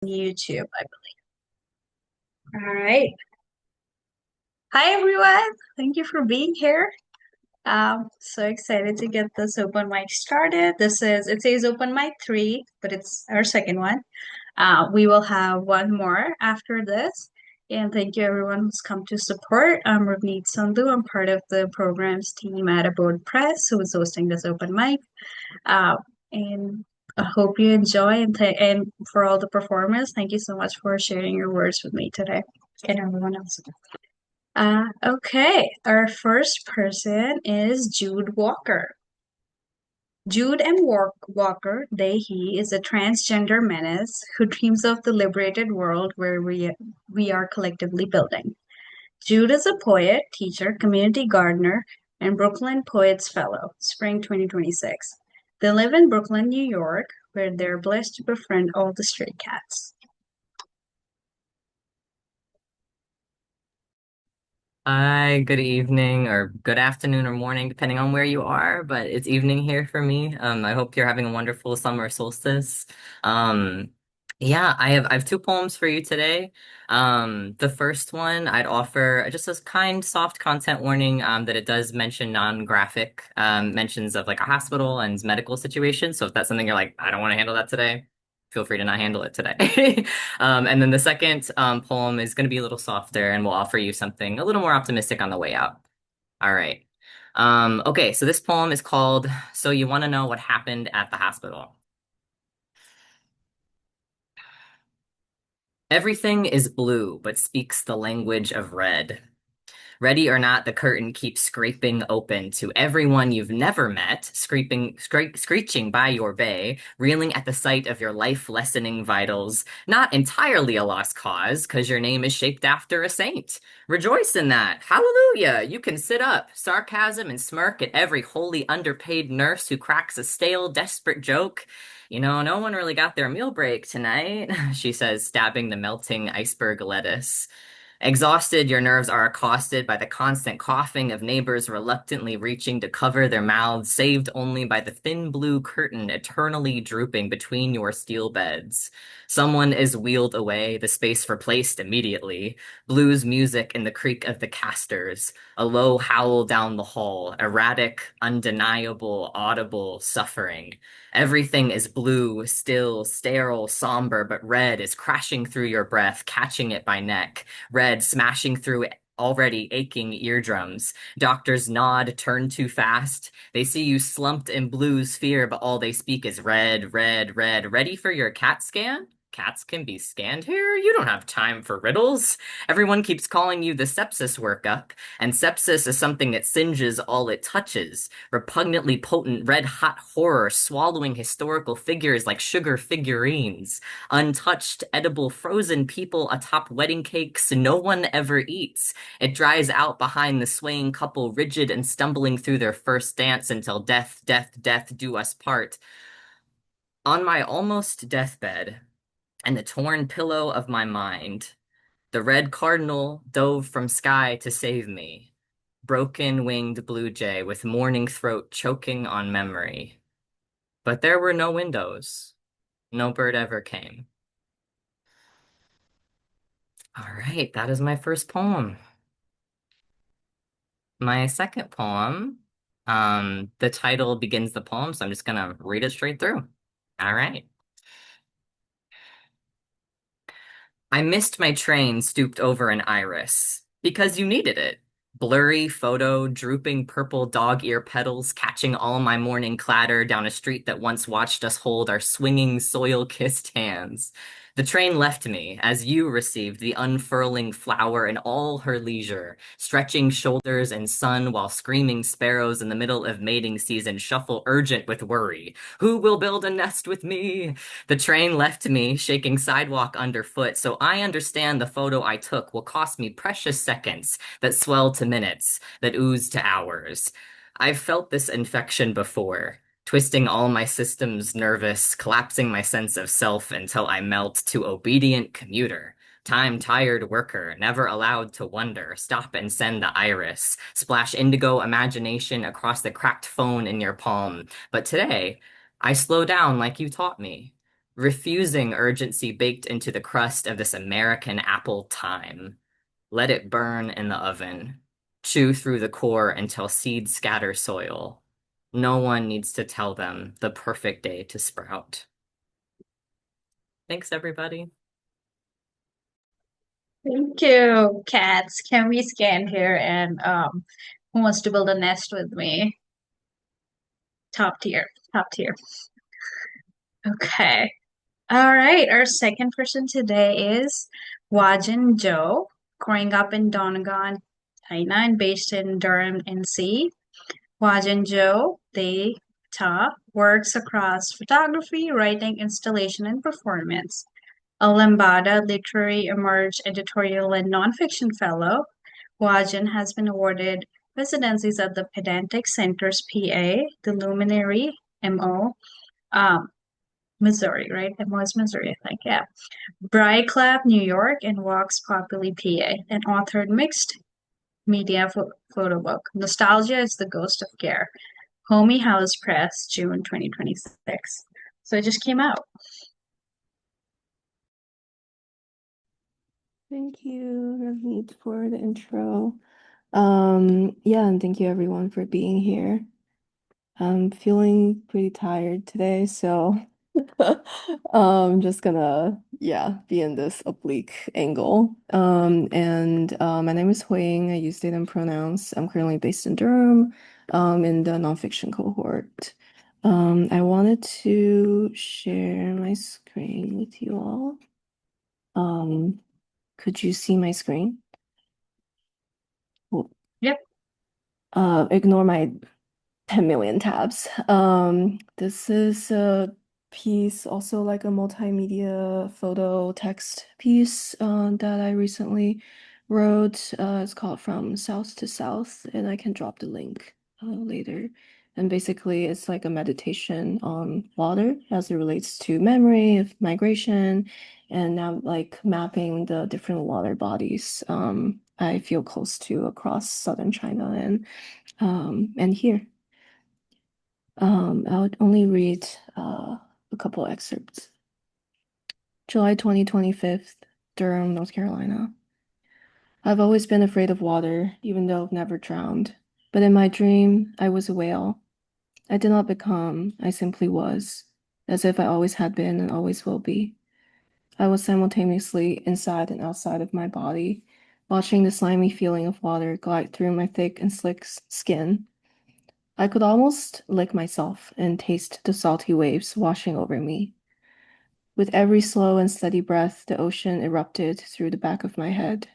YouTube, I believe. All right. Hi, everyone. Thank you for being here. So excited to get this open mic started. It says open mic three, but it's our second one. We will have one more after this. And thank you everyone who's come to support. I'm Ravneet Sandhu. I'm part of the programs team at Abode Press, who is hosting this open mic. Uh, and I hope you enjoy and for all the performers, thank you so much for sharing your words with me today and everyone else. Okay, our first person is Jude Walker. Jude M. Walker, they, he, is a transgender menace who dreams of the liberated world where we are collectively building. Jude is a poet, teacher, community gardener, and Brooklyn Poets Fellow, Spring 2026. They live in Brooklyn, New York, where they're blessed to befriend all the stray cats. Hi, good evening or good afternoon or morning, depending on where you are, but it's evening here for me. I hope you're having a wonderful summer solstice. Um, yeah, I have two poems for you today. The first one I'd offer just a kind, soft content warning, that it does mention non-graphic, mentions of like a hospital and medical situation. So if that's something you're like, I don't want to handle that today, feel free to not handle it today. And then the second poem is going to be a little softer and will offer you something a little more optimistic on the way out. All right. Okay, so this poem is called So You Want to Know What Happened at the Hospital. Everything is blue, but speaks the language of red. Ready or not, the curtain keeps scraping open to everyone you've never met, screeching by your bay, reeling at the sight of your life-lessening vitals. Not entirely a lost cause, because your name is shaped after a saint. Rejoice in that. Hallelujah! You can sit up. Sarcasm and smirk at every wholly underpaid nurse who cracks a stale, desperate joke. You know, no one really got their meal break tonight, she says, stabbing the melting iceberg lettuce. Exhausted, your nerves are accosted by the constant coughing of neighbors reluctantly reaching to cover their mouths, saved only by the thin blue curtain eternally drooping between your steel beds. Someone is wheeled away, the space replaced immediately. Blues music in the creak of the casters, a low howl down the hall, erratic, undeniable, audible suffering. Everything is blue, still, sterile, somber, but red is crashing through your breath, catching it by neck. Red smashing through already aching eardrums. Doctors nod, turn too fast. They see you slumped in blue sphere, but all they speak is red, red, red. Ready for your CAT scan? Cats can be scanned here? You don't have time for riddles. Everyone keeps calling you the sepsis workup, and sepsis is something that singes all it touches. Repugnantly potent red-hot horror swallowing historical figures like sugar figurines. Untouched, edible, frozen people atop wedding cakes no one ever eats. It dries out behind the swaying couple, rigid and stumbling through their first dance until death, death, death do us part. On my almost deathbed, and the torn pillow of my mind, the red cardinal dove from sky to save me. Broken winged blue jay with morning throat choking on memory. But there were no windows. No bird ever came. All right, that is my first poem. My second poem, the title begins the poem, so I'm just gonna read it straight through. All right. I missed my train stooped over an iris because you needed it. Blurry photo, drooping purple dog ear petals catching all my morning clatter down a street that once watched us hold our swinging, soil-kissed hands. The train left me as you received the unfurling flower in all her leisure, stretching shoulders in sun while screaming sparrows in the middle of mating season shuffle urgent with worry. Who will build a nest with me? The train left me shaking sidewalk underfoot, so I understand the photo I took will cost me precious seconds that swell to minutes, that ooze to hours. I've felt this infection before, twisting all my systems nervous, collapsing my sense of self until I melt to obedient commuter. Time-tired worker, never allowed to wonder, stop and send the iris, splash indigo imagination across the cracked phone in your palm. But today, I slow down like you taught me. refusing urgency baked into the crust of this American apple time. Let it burn in the oven. Chew through the core until seeds scatter soil. No one needs to tell them the perfect day to sprout. Thanks, everybody. Thank you, cats. Can we scan here and who wants to build a nest with me? Top tier, top tier. Okay. All right. Our second person today is Wajin Zhou, growing up in Donegal, China, and based in Durham, NC. Wajin Zhou, they Ta works across photography, writing, installation, and performance. A Lambada Literary Emerge Editorial and Nonfiction Fellow, Wajin has been awarded residencies at the Pedantic Centers PA, the Luminary MO, um, Missouri, right? MO is Missouri, I think, yeah. Bryclap, New York, and Vox Populi PA, and authored mixed media photo book. Nostalgia is the Ghost of Care. Homey House Press, June 2026. So it just came out. Thank you, Ravneet, for the intro. Yeah, and thank you everyone for being here. I'm feeling pretty tired today, so I'm just gonna, be in this oblique angle. My name is Huiyin. I use they them pronouns. I'm currently based in Durham, in the nonfiction cohort. I wanted to share my screen with you all. Could you see my screen? Cool. Yep. Ignore my 10 million tabs. This is a piece, also like a multimedia photo text piece that I recently wrote. It's called From South to South, and I can drop the link later. And basically, it's like a meditation on water as it relates to memory of migration and now like mapping the different water bodies I feel close to across southern China and here. I would only read a couple excerpts. July 2025, Durham, North Carolina. I've always been afraid of water, even though I've never drowned. But in my dream, I was a whale. I did not become, I simply was, as if I always had been and always will be. I was simultaneously inside and outside of my body, watching the slimy feeling of water glide through my thick and slick skin. I could almost lick myself and taste the salty waves washing over me. With every slow and steady breath, the ocean erupted through the back of my head.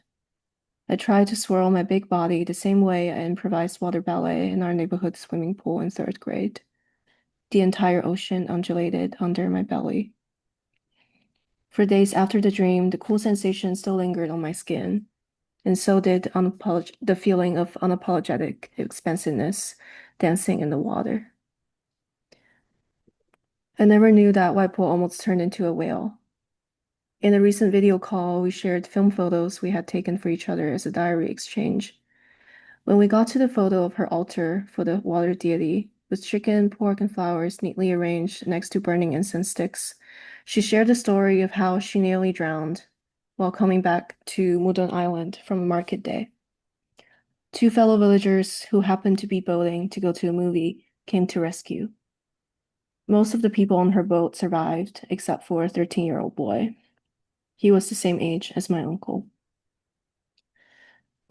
I tried to swirl my big body the same way I improvised water ballet in our neighborhood swimming pool in third grade. The entire ocean undulated under my belly. For days after the dream, the cool sensation still lingered on my skin, and so did the feeling of unapologetic expansiveness dancing in the water. I never knew that White Pool almost turned into a whale. In a recent video call, we shared film photos we had taken for each other as a diary exchange. When we got to the photo of her altar for the water deity, with chicken, pork, and flowers neatly arranged next to burning incense sticks, she shared the story of how she nearly drowned while coming back to Mudon Island from a market day. Two fellow villagers who happened to be boating to go to a movie came to rescue. Most of the people on her boat survived, except for a 13-year-old boy. He was the same age as my uncle.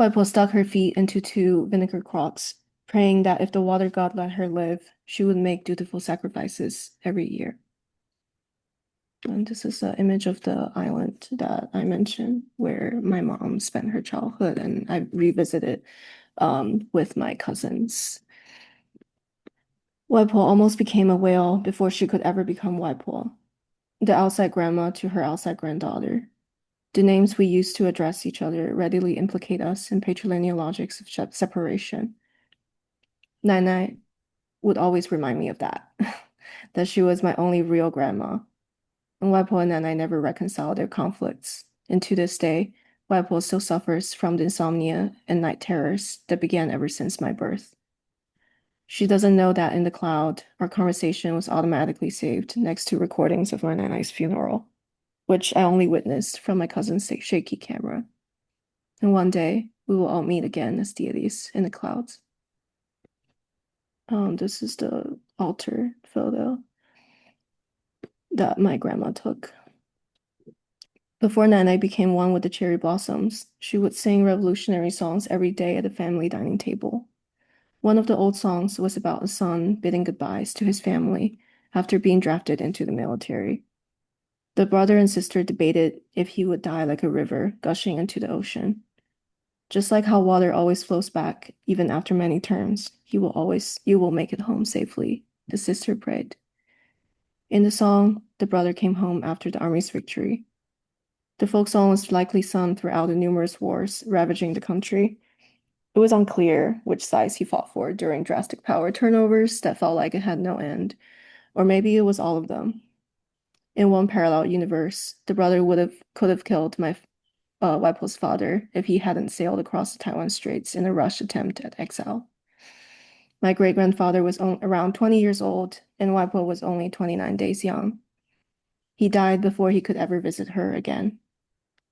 Waipo stuck her feet into two vinegar crops, praying that if the water god let her live, she would make dutiful sacrifices every year. And this is an image of the island that I mentioned, where my mom spent her childhood, and I revisited with my cousins. Waipo almost became a whale before she could ever become Waipo, the outside grandma to her outside granddaughter. The names we use to address each other readily implicate us in patrilineal logics of separation. Nai would always remind me of that, that she was my only real grandma. And Waipo and Nai never reconciled their conflicts. And to this day, Waipo still suffers from the insomnia and night terrors that began ever since my birth. She doesn't know that in the cloud, our conversation was automatically saved next to recordings of my nanai's funeral, which I only witnessed from my cousin's shaky camera. And one day, we will all meet again as deities in the clouds. This is the altar photo that my grandma took. Before Nanai became one with the cherry blossoms, she would sing revolutionary songs every day at the family dining table. One of the old songs was about a son bidding goodbyes to his family after being drafted into the military. The brother and sister debated if he would die like a river gushing into the ocean. Just like how water always flows back, even after many terms, you will make it home safely, the sister prayed. In the song, the brother came home after the army's victory. The folk song was likely sung throughout the numerous wars ravaging the country. It was unclear which sides he fought for during drastic power turnovers that felt like it had no end, or maybe it was all of them. In one parallel universe, the brother could have killed my Waipo's father if he hadn't sailed across the Taiwan Straits in a rush attempt at exile. My great-grandfather was around 20 years old, and Waipo was only 29 days young. He died before he could ever visit her again.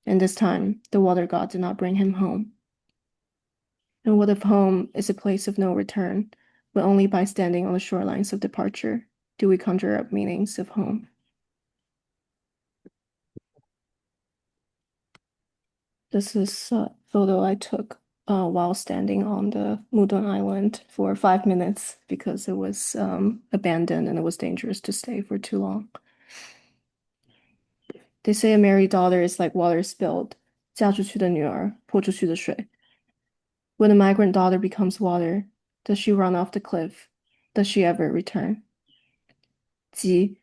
And this time, the water god did not bring him home. And what if home is a place of no return, but only by standing on the shorelines of departure do we conjure up meanings of home? This is a photo I took while standing on the Mudon Island for 5 minutes because it was abandoned and it was dangerous to stay for too long. They say a married daughter is like water spilled, 嫁出去的女儿，泼出去的水. When a migrant daughter becomes water, does she run off the cliff? Does she ever return? 鸡,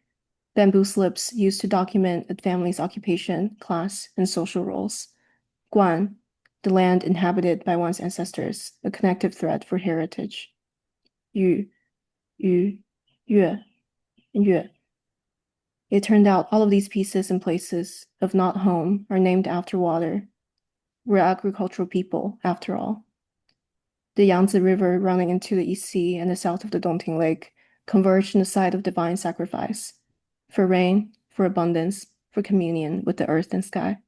bamboo slips used to document a family's occupation, class, and social roles. Guan, the land inhabited by one's ancestors, a connective thread for heritage. Yu, yu, yue, yue. It turned out all of these pieces and places of not home are named after water. We're agricultural people, after all. The Yangtze River running into the East Sea and the south of the Dongting Lake converged in the site of divine sacrifice. For rain, for abundance, for communion with the earth and sky.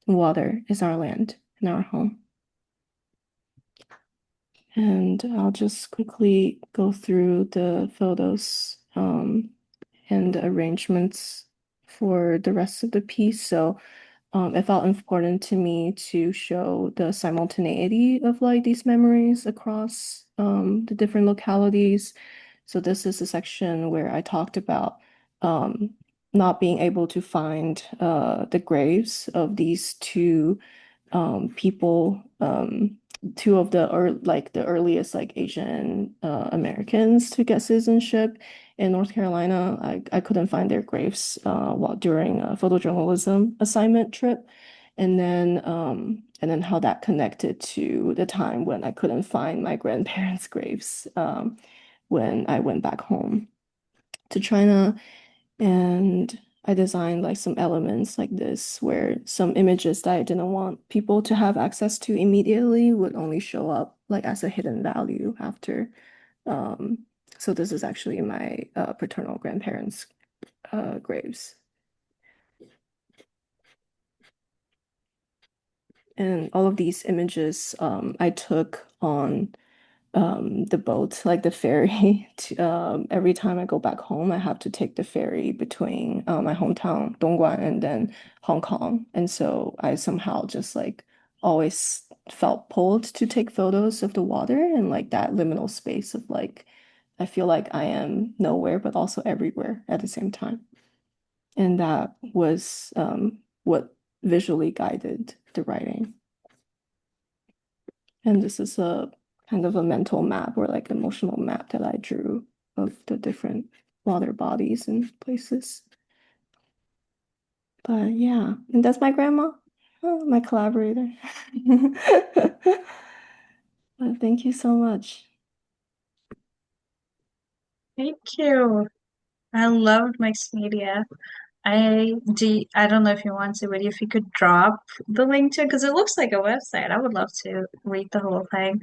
Water is our land and our home. And I'll just quickly go through the photos and the arrangements for the rest of the piece. So it felt important to me to show the simultaneity of like these memories across the different localities. So this is a section where I talked about not being able to find the graves of these two people, two of the the earliest like Asian Americans to get citizenship in North Carolina. I couldn't find their graves while during a photojournalism assignment trip. And then how that connected to the time when I couldn't find my grandparents' graves when I went back home to China. And I designed like some elements like this where some images that I didn't want people to have access to immediately would only show up like as a hidden value after. So this is actually my paternal grandparents' graves. And all of these images I took on the boat, like the ferry. Every time I go back home, I have to take the ferry between my hometown, Dongguan, and then Hong Kong. And so I somehow just like always felt pulled to take photos of the water and like that liminal space of like, I feel like I am nowhere, but also everywhere at the same time. And that was what visually guided the writing. And this is a kind of a mental map or like emotional map that I drew of the different water bodies and places. But yeah, and that's my grandma, my collaborator. But thank you so much. Thank you. I loved mixed media. I don't know if you want to, but if you could drop the link to, because it looks like a website. I would love to read the whole thing.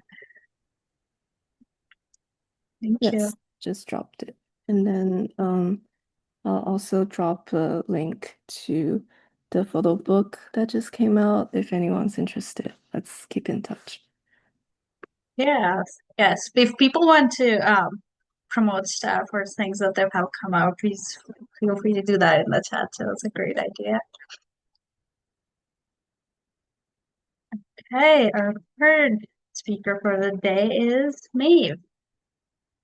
Thank you. Yes, just dropped it. And then I'll also drop a link to the photo book that just came out if anyone's interested. Let's keep in touch. Yes, yes. If people want to promote stuff or things that they have come out, please feel free to do that in the chat. So that's a great idea. Okay, our third speaker for the day is Maeve.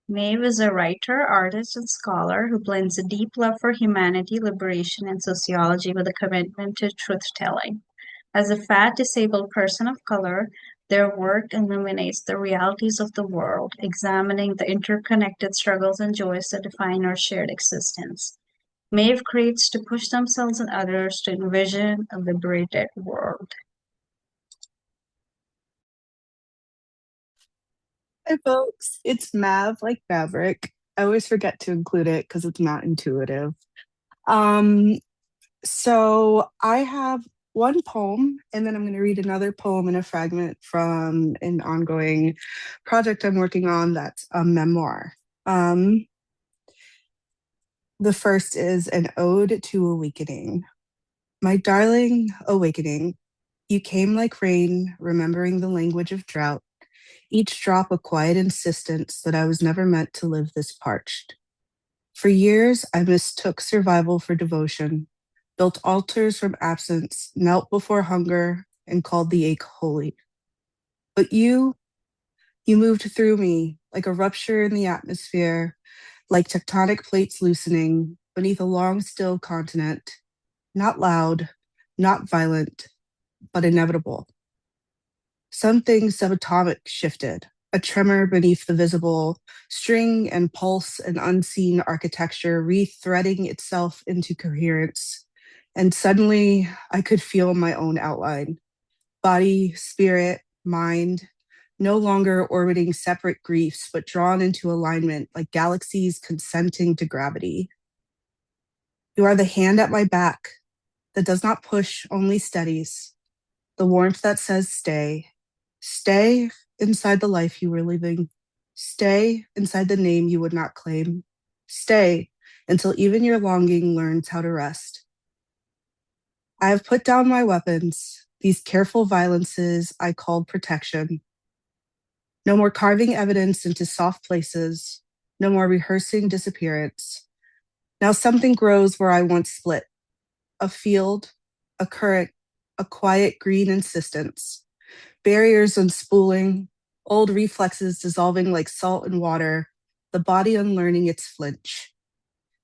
Maeve is a writer, artist, and scholar who blends a deep love for humanity, liberation, and sociology with a commitment to truth-telling. As a fat, disabled person of color, their work illuminates the realities of the world, examining the interconnected struggles and joys that define our shared existence. Maeve creates to push themselves and others to envision a liberated world. Hi, folks. It's Mav, like Maverick. I always forget to include it because it's not intuitive. So I have one poem, and then I'm going to read another poem and a fragment from an ongoing project I'm working on that's a memoir. The first is an ode to awakening. My darling awakening, you came like rain, remembering the language of drought, each drop a quiet insistence that I was never meant to live this parched. For years, I mistook survival for devotion, built altars from absence, knelt before hunger, and called the ache holy. But you moved through me like a rupture in the atmosphere, like tectonic plates loosening beneath a long, still continent, not loud, not violent, but inevitable. Some things subatomic shifted, a tremor beneath the visible, string and pulse and unseen architecture rethreading itself into coherence. And suddenly I could feel my own outline. Body, spirit, mind, no longer orbiting separate griefs, but drawn into alignment like galaxies consenting to gravity. You are the hand at my back that does not push, only steadies. The warmth that says stay. Stay inside the life you were living. Stay inside the name you would not claim. Stay until even your longing learns how to rest. I have put down my weapons, these careful violences I called protection. No more carving evidence into soft places. No more rehearsing disappearance. Now something grows where I once split. A field, a current, a quiet green insistence. Barriers unspooling, old reflexes dissolving like salt in water, the body unlearning its flinch.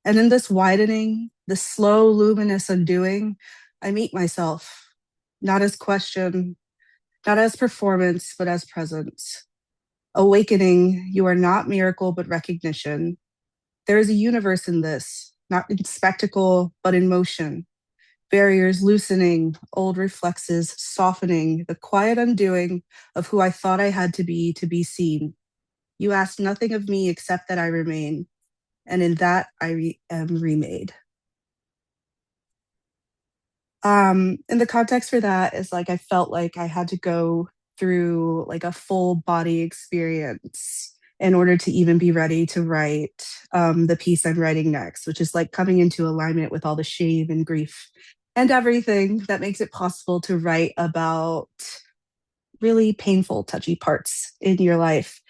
And in this widening, this slow, luminous undoing, I meet myself, not as question, not as performance, but as presence. Awakening, you are not miracle, but recognition. There is a universe in this, not in spectacle, but in motion. Barriers loosening, old reflexes softening, the quiet undoing of who I thought I had to be seen. You asked nothing of me except that I remain, and in that I am remade. And the context for that is like I felt like I had to go through like a full body experience in order to even be ready to write the piece I'm writing next, which is like coming into alignment with all the shame and grief and everything that makes it possible to write about really painful, touchy parts in your life.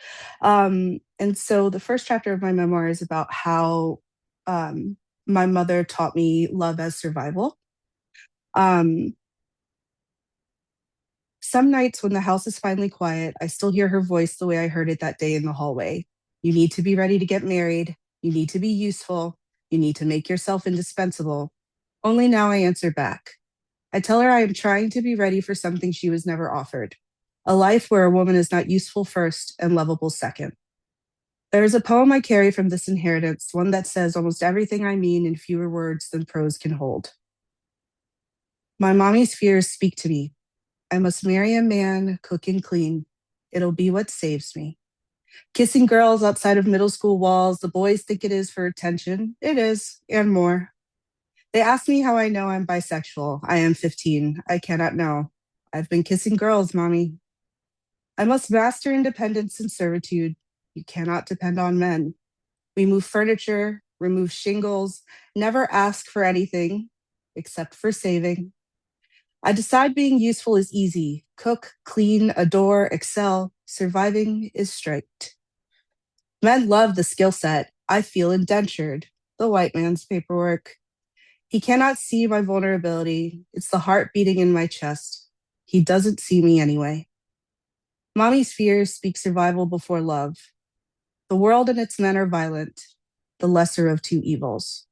And so the first chapter of my memoir is about how my mother taught me love as survival. Some nights when the house is finally quiet, I still hear her voice the way I heard it that day in the hallway. You need to be ready to get married. You need to be useful. You need to make yourself indispensable. Only now I answer back. I tell her I am trying to be ready for something she was never offered. A life where a woman is not useful first and lovable second. There is a poem I carry from this inheritance, one that says almost everything I mean in fewer words than prose can hold. My mommy's fears speak to me. I must marry a man, cook and clean. It'll be what saves me. Kissing girls outside of middle school walls, the boys think it is for attention. It is, and more. They ask me how I know I'm bisexual. I am 15. I cannot know. I've been kissing girls, mommy. I must master independence and servitude. You cannot depend on men. We move furniture, remove shingles, never ask for anything except for saving. I decide being useful is easy. Cook, clean, adore, excel. Surviving is striped. Men love the skill set. I feel indentured. The white man's paperwork. He cannot see my vulnerability. It's the heart beating in my chest. He doesn't see me anyway. Mommy's fears speak survival before love. The world and its men are violent, the lesser of two evils.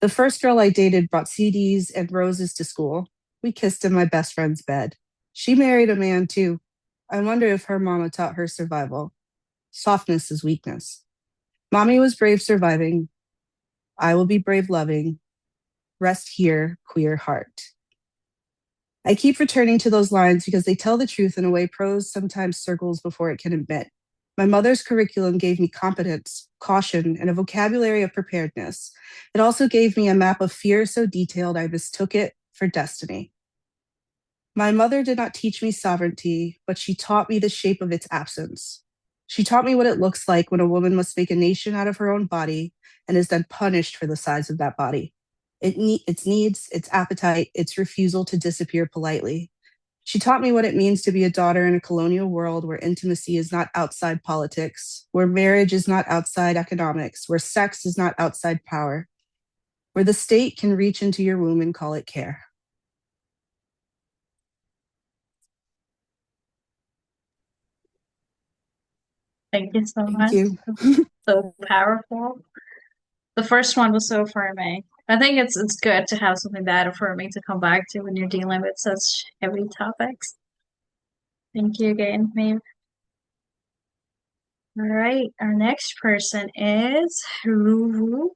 The first girl I dated brought CDs and roses to school. We kissed in my best friend's bed. She married a man too. I wonder if her mama taught her survival. Softness is weakness. Mommy was brave surviving. I will be brave loving. Rest here, queer heart. I keep returning to those lines because they tell the truth in a way prose sometimes circles before it can admit. My mother's curriculum gave me competence, caution, and a vocabulary of preparedness. It also gave me a map of fear so detailed I mistook it for destiny. My mother did not teach me sovereignty, but she taught me the shape of its absence. She taught me what it looks like when a woman must make a nation out of her own body and is then punished for the size of that body. Its needs, its appetite, its refusal to disappear politely. She taught me what it means to be a daughter in a colonial world where intimacy is not outside politics, where marriage is not outside economics, where sex is not outside power, where the state can reach into your womb and call it care. Thank you so Thank much. you. So powerful. The first one was so affirming. I think it's good to have something that affirming to come back to when you're dealing with such heavy topics. Thank you again, Maeve. All right, our next person is Ruowei.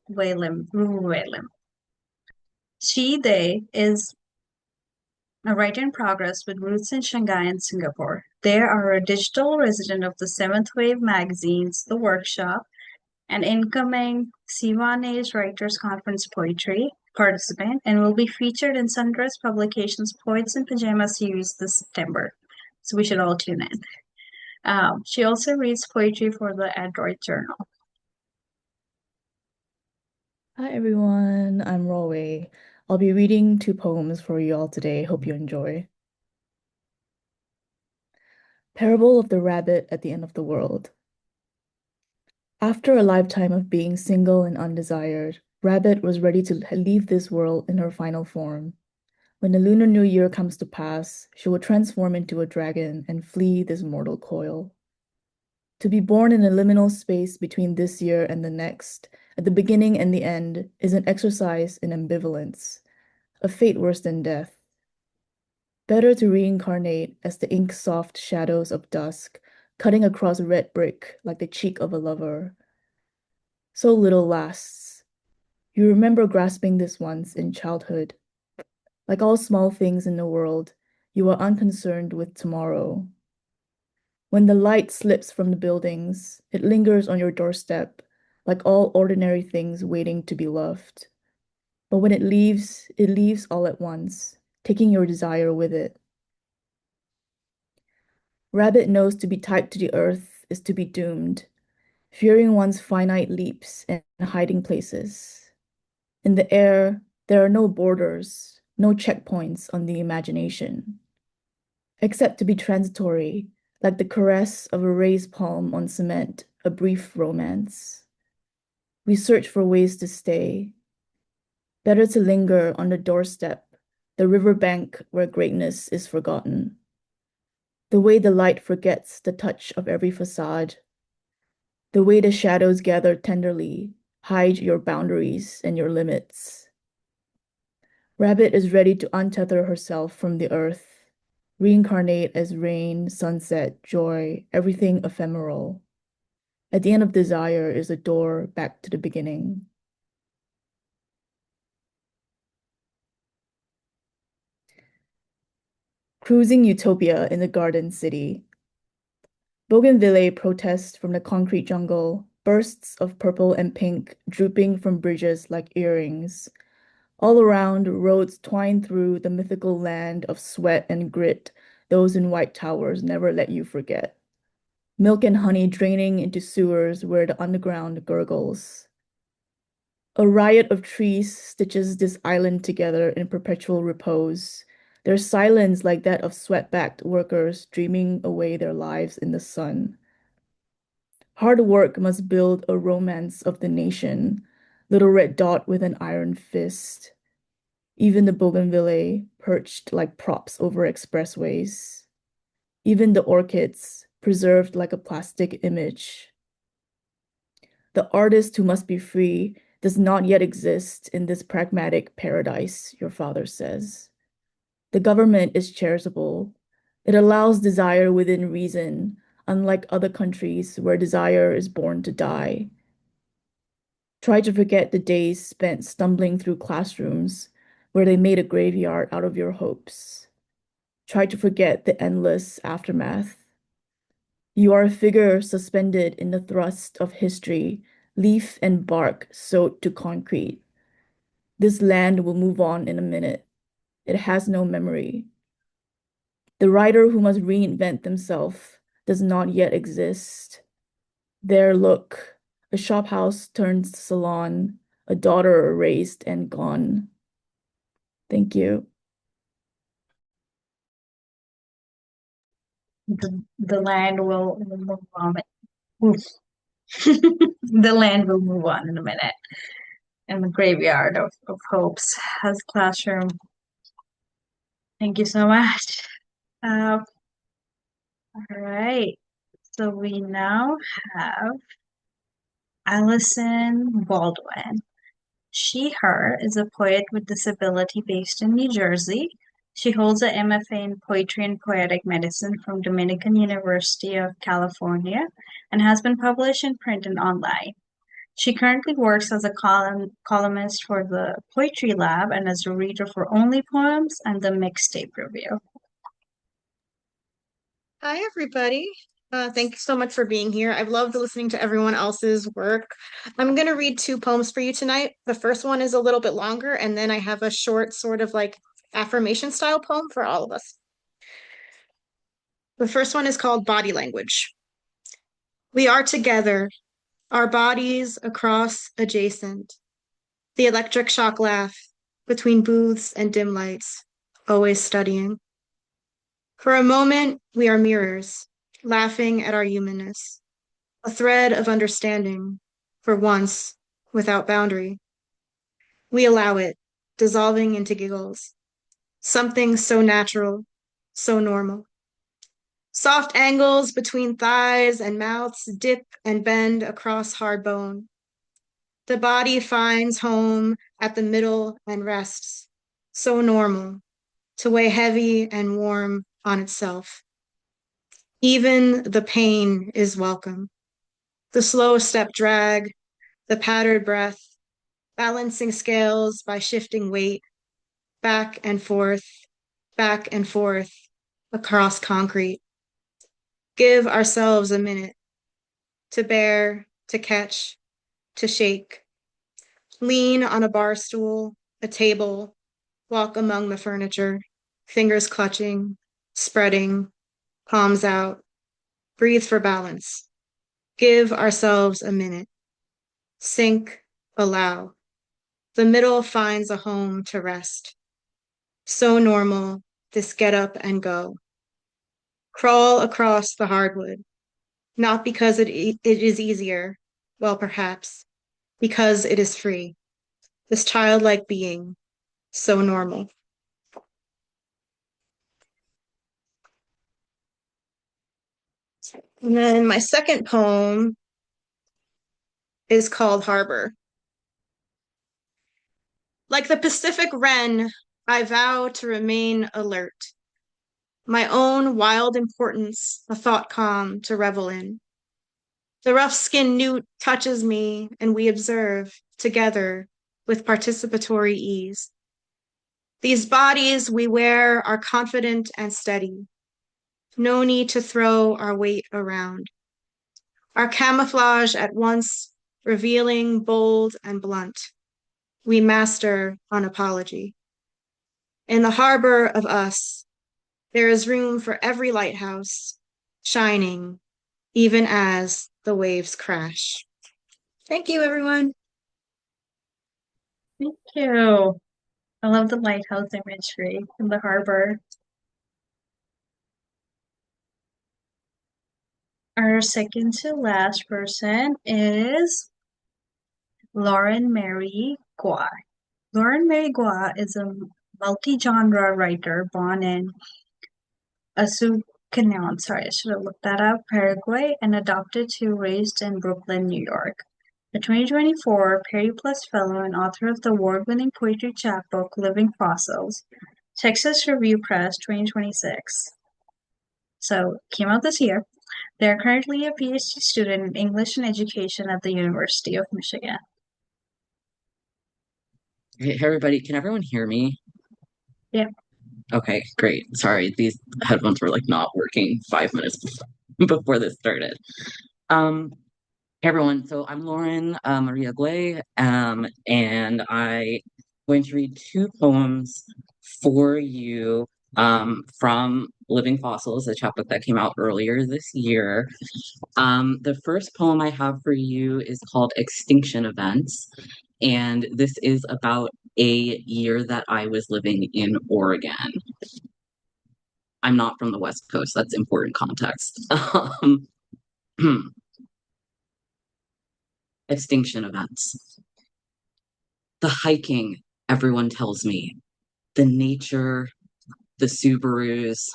She, they is a writer in progress with roots in Shanghai and Singapore. They are a digital resident of the Seventh Wave magazines, The Workshop, an incoming Sivanese Writers Conference poetry participant, and will be featured in Sundress Publications' Poets in Pajama series this September. So we should all tune in. She also reads poetry for the Android Journal. Hi everyone, I'm Ruowei. I'll be reading 2 poems for you all today. Hope you enjoy. Parable of the Rabbit at the End of the World. After a lifetime of being single and undesired, Rabbit was ready to leave this world in her final form. When the Lunar New Year comes to pass, she will transform into a dragon and flee this mortal coil. To be born in a liminal space between this year and the next, at the beginning and the end, is an exercise in ambivalence, a fate worse than death. Better to reincarnate as the ink-soft shadows of dusk, cutting across red brick like the cheek of a lover. So little lasts. You remember grasping this once in childhood. Like all small things in the world, you are unconcerned with tomorrow. When the light slips from the buildings, it lingers on your doorstep, like all ordinary things waiting to be loved. But when it leaves all at once, taking your desire with it. Rabbit knows to be tied to the earth is to be doomed, fearing one's finite leaps and hiding places. In the air, there are no borders, no checkpoints on the imagination, except to be transitory, like the caress of a raised palm on cement, a brief romance. We search for ways to stay. Better to linger on the doorstep, the riverbank where greatness is forgotten. The way the light forgets the touch of every facade. The way the shadows gather tenderly, hide your boundaries and your limits. Rabbit is ready to untether herself from the earth, reincarnate as rain, sunset, joy, everything ephemeral. At the end of desire is a door back to the beginning. Cruising utopia in the garden city. Bougainvillea protests from the concrete jungle, bursts of purple and pink drooping from bridges like earrings. All around, roads twine through the mythical land of sweat and grit those in white towers never let you forget. milk and honey draining into sewers where the underground gurgles. A riot of trees stitches this island together in perpetual repose. Their silence like that of sweat-backed workers dreaming away their lives in the sun. Hard work must build a romance of the nation, little red dot with an iron fist. Even the bougainvillea perched like props over expressways. Even the orchids preserved like a plastic image. The artist who must be free does not yet exist in this pragmatic paradise, your father says. The government is charitable. It allows desire within reason, unlike other countries where desire is born to die. Try to forget the days spent stumbling through classrooms where they made a graveyard out of your hopes. Try to forget the endless aftermath. You are a figure suspended in the thrust of history, leaf and bark sewed to concrete. This land will move on in a minute. It has no memory. The writer who must reinvent themselves does not yet exist. There, look, a shophouse turned salon, a daughter erased and gone. Thank you. The land will move on. Oof. The land will move on in a minute. And the graveyard of hopes has classroom. Thank you so much. All right. So we now have Allison Baldwin. She, her is a poet with disability based in New Jersey. She holds a MFA in Poetry and Poetic Medicine from Dominican University of California and has been published in print and online. She currently works as a columnist for the Poetry Lab and as a reader for Only Poems and the Mixtape Review. Hi, everybody. Thank you so much for being here. I've loved listening to everyone else's work. I'm going to read two poems for you tonight. The first one is a little bit longer, and then I have a short sort of like affirmation style poem for all of us. The first one is called Body Language. We are together, our bodies across adjacent. The electric shock laugh between booths and dim lights, always studying. For a moment, we are mirrors, laughing at our humanness, a thread of understanding, for once, without boundary. We allow it, dissolving into giggles, something so natural, so normal. Soft angles between thighs and mouths dip and bend across hard bone. The body finds home at the middle and rests, so normal, to weigh heavy and warm on itself. Even the pain is welcome. The slow step drag, the pattered breath, balancing scales by shifting weight, back and forth, across concrete. Give ourselves a minute to bear, to catch, to shake. Lean on a bar stool, a table, walk among the furniture, fingers clutching, spreading, palms out. Breathe for balance. Give ourselves a minute. Sink, allow. The middle finds a home to rest. So normal, this get up and go. Crawl across the hardwood, not because it is easier, well, perhaps, because it is free. This childlike being, so normal. And then my second poem is called Harbor. Like the Pacific wren, I vow to remain alert. My own wild importance, a thought calm to revel in. The rough-skinned newt touches me, and we observe, together, with participatory ease. These bodies we wear are confident and steady. No need to throw our weight around. Our camouflage at once revealing, bold, and blunt. We master unapology. In the harbor of us, there is room for every lighthouse, shining, even as the waves crash. Thank you, everyone. Thank you. I love the lighthouse imagery in the harbor. Our second to last person is Loren Mary Guay. Loren Mary Guay is a multi-genre writer born in Azucena, sorry, I should have looked that up, Paraguay, and adopted to raised in Brooklyn, New York. A 2024 Perry Plus Fellow and author of the award-winning poetry chapbook Living Fossils, Texas Review Press 2026. So, came out this year. They are currently a PhD student in English and Education at the University of Michigan. Hey, everybody, can everyone hear me? Yeah. Okay, great. Sorry, these headphones were like not working 5 minutes before this started. Hey everyone, so I'm Loren Maria Guay, and I'm going to read two poems for you from Living Fossils, a chapbook that came out earlier this year. The first poem I have for you is called Extinction Events, and this is about a year that I was living in Oregon. I'm not from the West Coast, that's important context. Extinction events. The hiking, everyone tells me, the nature, the Subarus,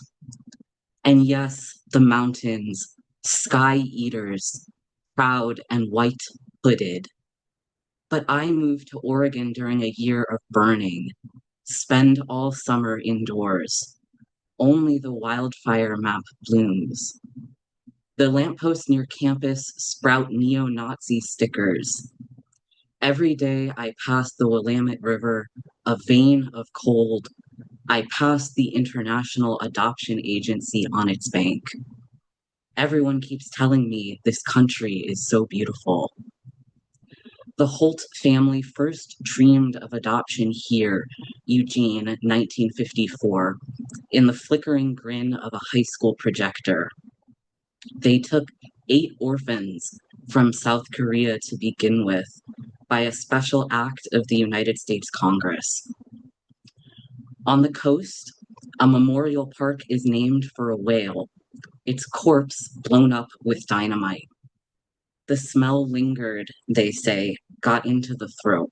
and yes, the mountains, sky eaters, proud and white hooded. But I moved to Oregon during a year of burning, spend all summer indoors. Only the wildfire map blooms. The lampposts near campus sprout neo-Nazi stickers. Every day I pass the Willamette River, a vein of cold. I pass the International Adoption Agency on its bank. Everyone keeps telling me this country is so beautiful. The Holt family first dreamed of adoption here, Eugene, 1954, in the flickering grin of a high school projector. They took 8 orphans from South Korea to begin with by a special act of the United States Congress. On the coast, a memorial park is named for a whale, its corpse blown up with dynamite. The smell lingered, they say, got into the throat.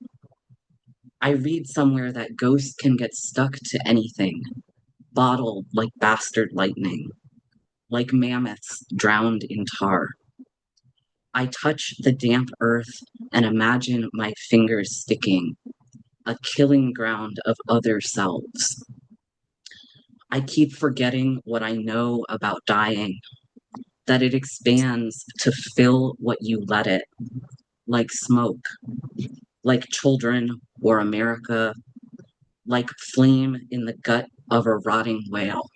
I read somewhere that ghosts can get stuck to anything, bottled like bastard lightning, like mammoths drowned in tar. I touch the damp earth and imagine my fingers sticking, a killing ground of other selves. I keep forgetting what I know about dying, that it expands to fill what you let it, like smoke, like children or America, like flame in the gut of a rotting whale.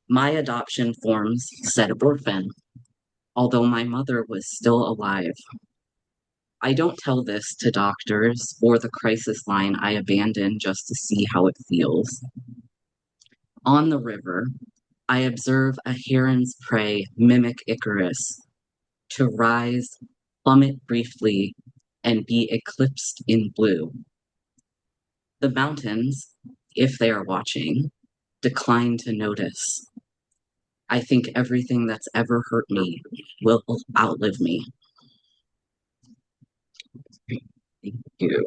My adoption forms said orphan, although my mother was still alive. I don't tell this to doctors or the crisis line I abandon just to see how it feels. On the river, I observe a heron's prey mimic Icarus, to rise, plummet briefly, and be eclipsed in blue. The mountains, if they are watching, decline to notice. I think everything that's ever hurt me will outlive me. Thank you.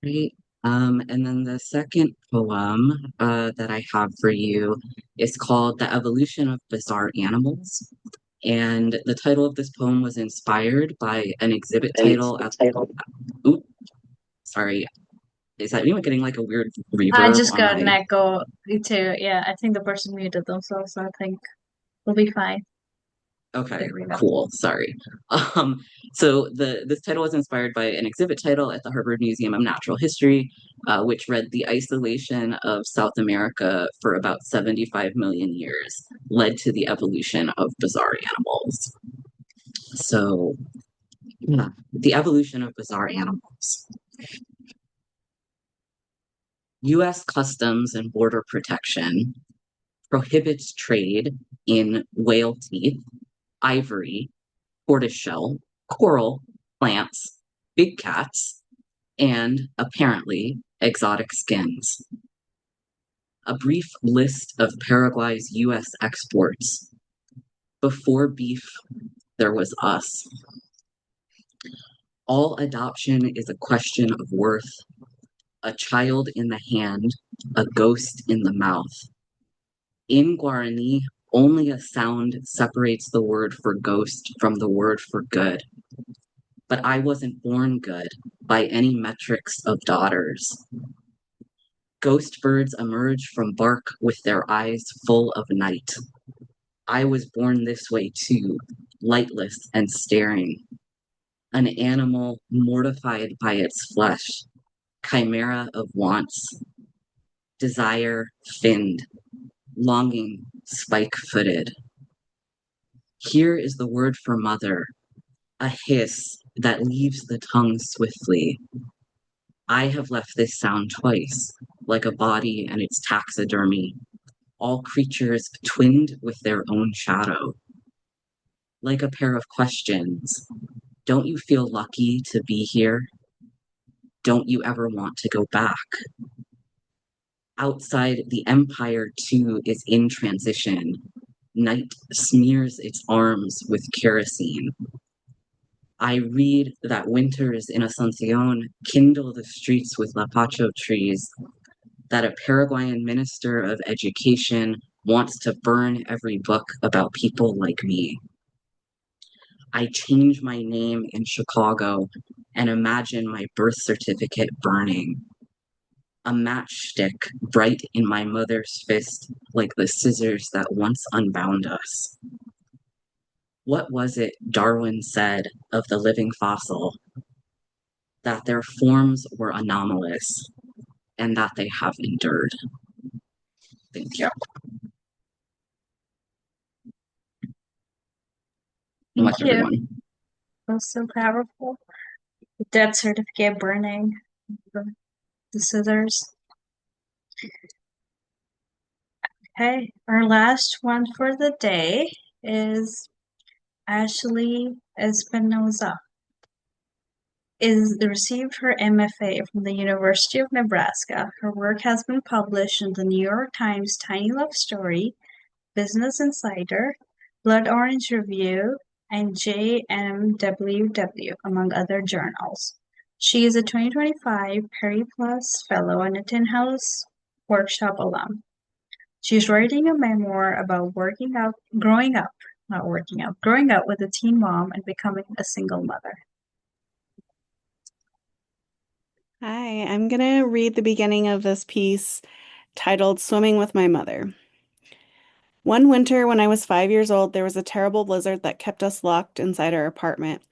Great. And then the second poem that I have for you is called The Evolution of Bizarre Animals. And the title of this poem was inspired by an exhibit title at Oop, sorry. Is that anyone getting like a weird I reverb just on got an my echo too. Yeah, I think the person muted themselves, so I think we'll be fine. Okay, cool. Sorry. Um, so this title was inspired by an exhibit title at the Harvard Museum of Natural History, which read "The isolation of South America for about 75 million years led to the evolution of bizarre animals." So, yeah, the evolution of bizarre animals. U.S. Customs and Border Protection prohibits trade in whale teeth, ivory, tortoiseshell, coral, plants, big cats, and apparently exotic skins. A brief list of Paraguay's U.S. exports. Before beef, there was us. All adoption is a question of worth. A child in the hand, a ghost in the mouth. In Guarani, only a sound separates the word for ghost from the word for good. But I wasn't born good by any metrics of daughters. Ghost birds emerge from bark with their eyes full of night. I was born this way too, lightless and staring. An animal mortified by its flesh, chimera of wants, desire finned, longing spike-footed. Here is the word for mother, a hiss that leaves the tongue swiftly. I have left this sound twice, like a body and its taxidermy, all creatures twinned with their own shadow. Like a pair of questions. Don't you feel lucky to be here? Don't you ever want to go back? Outside, the empire too is in transition. Night smears its arms with kerosene. I read that winters in Asuncion kindle the streets with lapacho trees, that a Paraguayan minister of education wants to burn every book about people like me. I change my name in Chicago and imagine my birth certificate burning. A matchstick bright in my mother's fist like the scissors that once unbound us. What was it Darwin said of the living fossil? That their forms were anomalous and that they have endured. Thank you. Thank you. Everyone. That was so powerful. The death certificate burning, the scissors. Okay, our last one for the day is Ashley Espinoza. Received her MFA from the University of Nebraska. Her work has been published in the New York Times Tiny Love Story, Business Insider, Blood Orange Review, and JMWW, among other journals. She is a 2025 Perry Plus Fellow and a Tin House Workshop alum. She's writing a memoir about growing up with a teen mom and becoming a single mother. Hi, I'm going to read the beginning of this piece titled Swimming with My Mother. One winter when I was 5 years old, there was a terrible blizzard that kept us locked inside our apartment.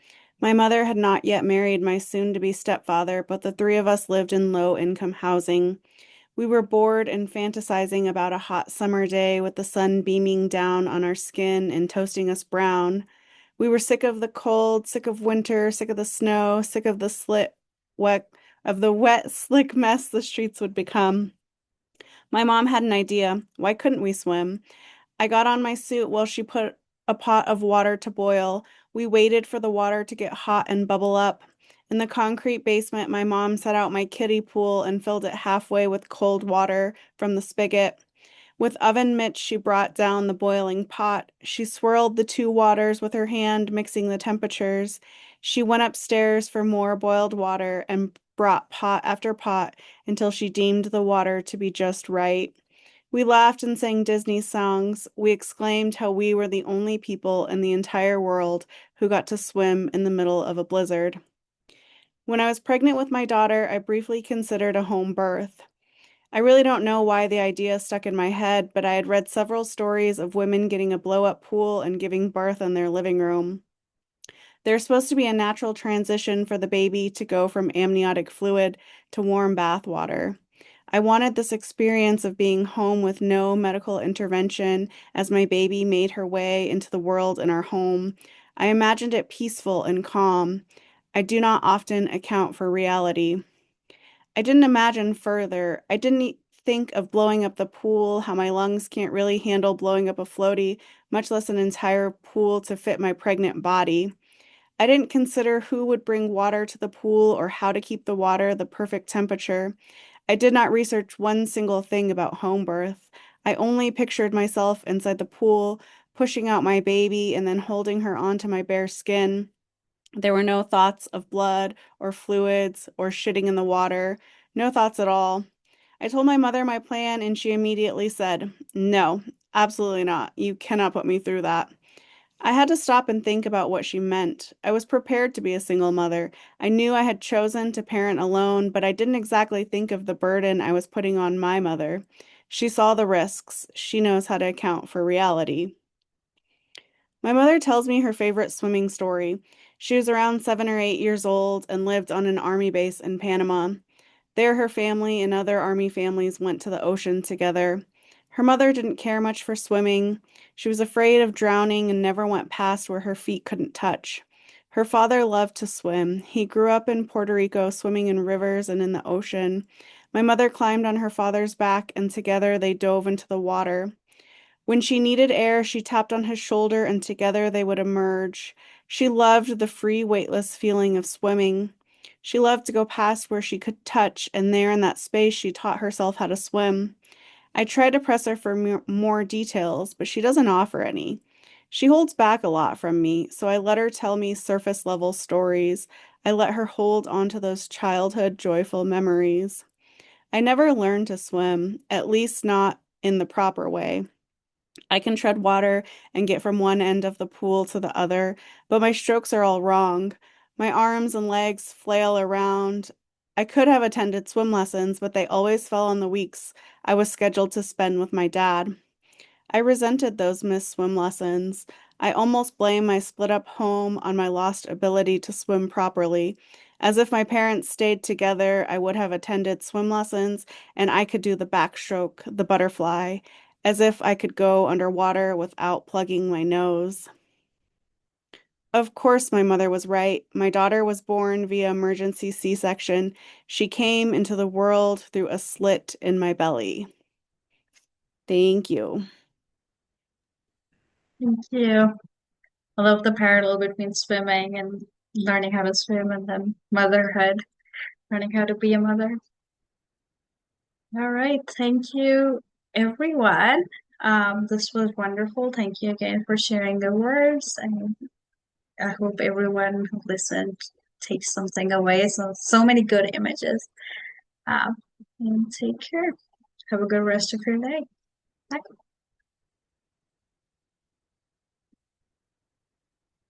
My mother had not yet married my soon-to-be stepfather, but the three of us lived in low-income housing. We were bored and fantasizing about a hot summer day with the sun beaming down on our skin and toasting us brown. We were sick of the cold, sick of winter, sick of the snow, sick of the wet, slick mess the streets would become. My mom had an idea. Why couldn't we swim? I got on my suit while she put a pot of water to boil. We waited for the water to get hot and bubble up. In the concrete basement, my mom set out my kiddie pool and filled it halfway with cold water from the spigot. With oven mitts, she brought down the boiling pot. She swirled the two waters with her hand, mixing the temperatures. She went upstairs for more boiled water and brought pot after pot until she deemed the water to be just right. We laughed and sang Disney songs. We exclaimed how we were the only people in the entire world who got to swim in the middle of a blizzard. When I was pregnant with my daughter, I briefly considered a home birth. I really don't know why the idea stuck in my head, but I had read several stories of women getting a blow-up pool and giving birth in their living room. There's supposed to be a natural transition for the baby to go from amniotic fluid to warm bath water. I wanted this experience of being home with no medical intervention as my baby made her way into the world in our home. I imagined it peaceful and calm. I do not often account for reality. I didn't imagine further. I didn't think of blowing up the pool, how my lungs can't really handle blowing up a floaty, much less an entire pool to fit my pregnant body. I didn't consider who would bring water to the pool or how to keep the water the perfect temperature. I did not research one single thing about home birth. I only pictured myself inside the pool, pushing out my baby and then holding her onto my bare skin. There were no thoughts of blood or fluids or shitting in the water. No thoughts at all. I told my mother my plan and she immediately said, "No, absolutely not. You cannot put me through that." I had to stop and think about what she meant. I was prepared to be a single mother. I knew I had chosen to parent alone, but I didn't exactly think of the burden I was putting on my mother. She saw the risks. She knows how to account for reality. My mother tells me her favorite swimming story. She was around 7 or 8 years old and lived on an army base in Panama. There, her family and other army families went to the ocean together. Her mother didn't care much for swimming. She was afraid of drowning and never went past where her feet couldn't touch. Her father loved to swim. He grew up in Puerto Rico, swimming in rivers and in the ocean. My mother climbed on her father's back, and together they dove into the water. When she needed air, she tapped on his shoulder, and together they would emerge. She loved the free, weightless feeling of swimming. She loved to go past where she could touch, and there in that space, she taught herself how to swim. I tried to press her for more details, but she doesn't offer any. She holds back a lot from me, so I let her tell me surface level stories. I let her hold onto those childhood joyful memories. I never learned to swim, at least not in the proper way. I can tread water and get from one end of the pool to the other, but my strokes are all wrong. My arms and legs flail around. I could have attended swim lessons, but they always fell on the weeks I was scheduled to spend with my dad. I resented those missed swim lessons. I almost blame my split up home on my lost ability to swim properly. As if my parents stayed together, I would have attended swim lessons and I could do the backstroke, the butterfly, as if I could go underwater without plugging my nose. Of course, my mother was right. My daughter was born via emergency C-section. She came into the world through a slit in my belly. Thank you. Thank you. I love the parallel between swimming and learning how to swim and then motherhood, learning how to be a mother. All right. Thank you, everyone. This was wonderful. Thank you again for sharing the words. And I hope everyone who listened takes something away. So many good images. And take care. Have a good rest of your day. Bye.